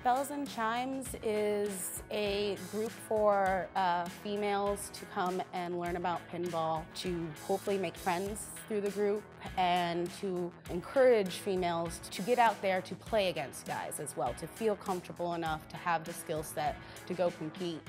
Belles and Chimes is a group for females to come and learn about pinball, to hopefully make friends through the group, and to encourage females to get out there to play against guys as well, to feel comfortable enough to have the skill set to go compete.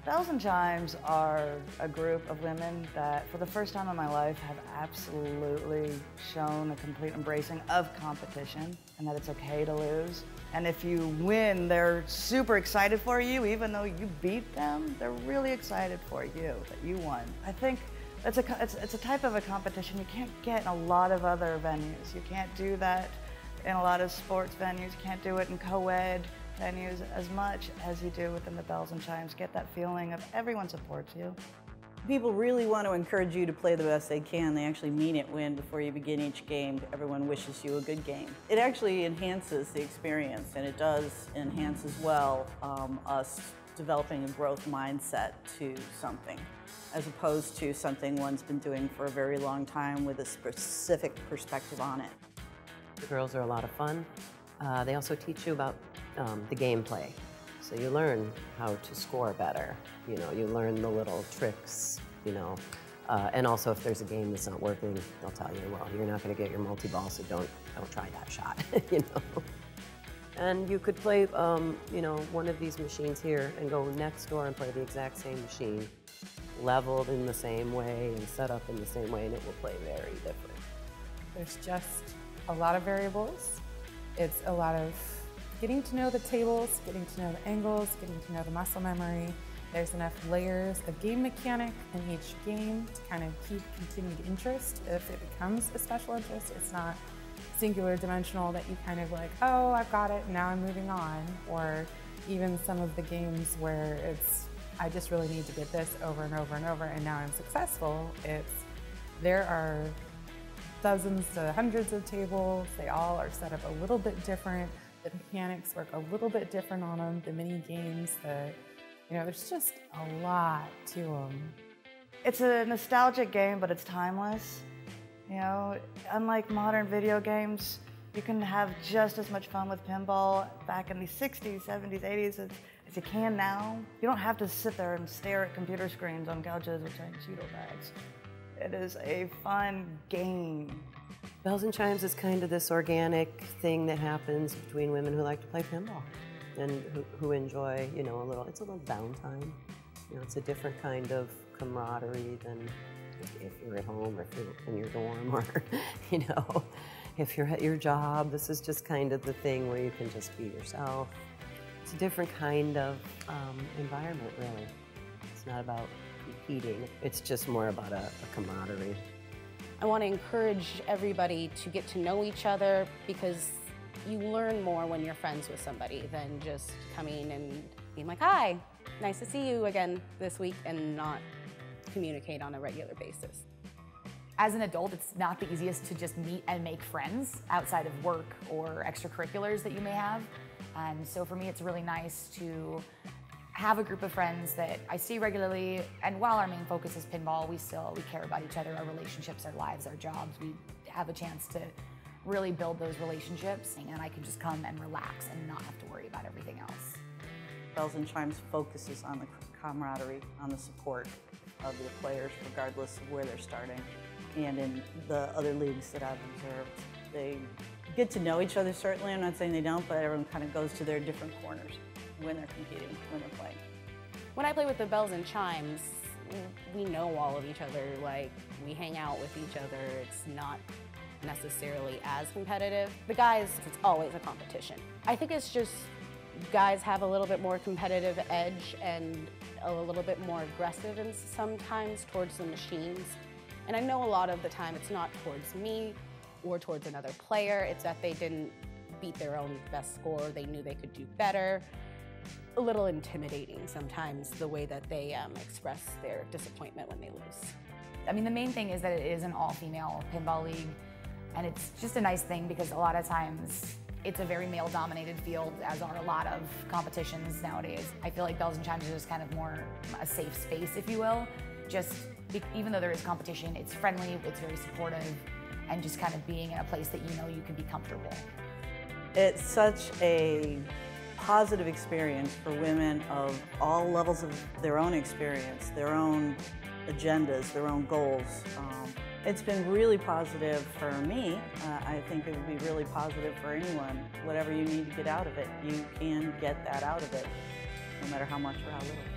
Belles and Chimes are a group of women that, for the first time in my life, have absolutely shown a complete embracing of competition and that it's okay to lose. And if you win, they're super excited for you, even though you beat them. They're really excited for you that you won. I think it's a type of a competition you can't get in a lot of other venues. You can't do that in a lot of sports venues. You can't do it in co-ed venues as much as you do within the Belles and Chimes. Get that feeling of everyone supports you. People really want to encourage you to play the best they can. They actually mean it when, before you begin each game, everyone wishes you a good game. It actually enhances the experience, and it does enhance as well us developing a growth mindset to something, as opposed to something one's been doing for a very long time with a specific perspective on it. The girls are a lot of fun. They also teach you about the gameplay. So you learn how to score better. You know, you learn the little tricks, you know. And also if there's a game that's not working, they'll tell you, well, you're not gonna get your multi-ball, so don't try that shot, you know. And you could play, you know, one of these machines here and go next door and play the exact same machine, leveled in the same way and set up in the same way, and it will play very different. There's just a lot of variables. It's a lot of getting to know the tables, getting to know the angles, getting to know the muscle memory. There's enough layers of game mechanic in each game to kind of keep continued interest. If it becomes a special interest, it's not singular dimensional that you kind of like, oh, I've got it, now I'm moving on. Or even some of the games where it's, I just really need to get this over and over and over, and now I'm successful. There are dozens to hundreds of tables. They all are set up a little bit different. The mechanics work a little bit different on them. The mini games, there's just a lot to them. It's a nostalgic game, but it's timeless. You know, unlike modern video games, you can have just as much fun with pinball back in the 60s, 70s, 80s as you can now. You don't have to sit there and stare at computer screens on couches with giant Cheeto bags. It is a fun game. Belles and Chimes is kind of this organic thing that happens between women who like to play pinball and who enjoy, you know, it's a little downtime. You know, it's a different kind of camaraderie than if you're at home or if you're in your dorm or, you know, if you're at your job. This is just kind of the thing where you can just be yourself. It's a different kind of environment, really. It's not about competing. It's just more about a camaraderie. I want to encourage everybody to get to know each other, because you learn more when you're friends with somebody than just coming and being like, hi, nice to see you again this week, and not communicate on a regular basis. As an adult, it's not the easiest to just meet and make friends outside of work or extracurriculars that you may have. So for me, it's really nice to have a group of friends that I see regularly, and while our main focus is pinball, we care about each other, our relationships, our lives, our jobs. We have a chance to really build those relationships, and I can just come and relax and not have to worry about everything else. Belles and Chimes focuses on the camaraderie, on the support of the players, regardless of where they're starting. And in the other leagues that I've observed, they get to know each other, certainly. I'm not saying they don't, but everyone kind of goes to their different corners when they're competing, when they're playing. When I play with the Belles and Chimes, we know all of each other. Like, we hang out with each other. It's not necessarily as competitive. The guys, it's always a competition. I think it's just guys have a little bit more competitive edge and a little bit more aggressive and sometimes towards the machines. And I know a lot of the time it's not towards me or towards another player. It's that they didn't beat their own best score. They knew they could do better. A little intimidating sometimes, the way that they express their disappointment when they lose. I mean, the main thing is that it is an all-female pinball league, and it's just a nice thing because a lot of times it's a very male-dominated field, as are a lot of competitions nowadays. I feel like Belles and Chimes is just kind of more a safe space, if you will. Even though there is competition, it's friendly, it's very supportive, and just kind of being in a place that you know you can be comfortable. It's such a positive experience for women of all levels of their own experience, their own agendas, their own goals. It's been really positive for me. I think it would be really positive for anyone. Whatever you need to get out of it, you can get that out of it, no matter how much or how little.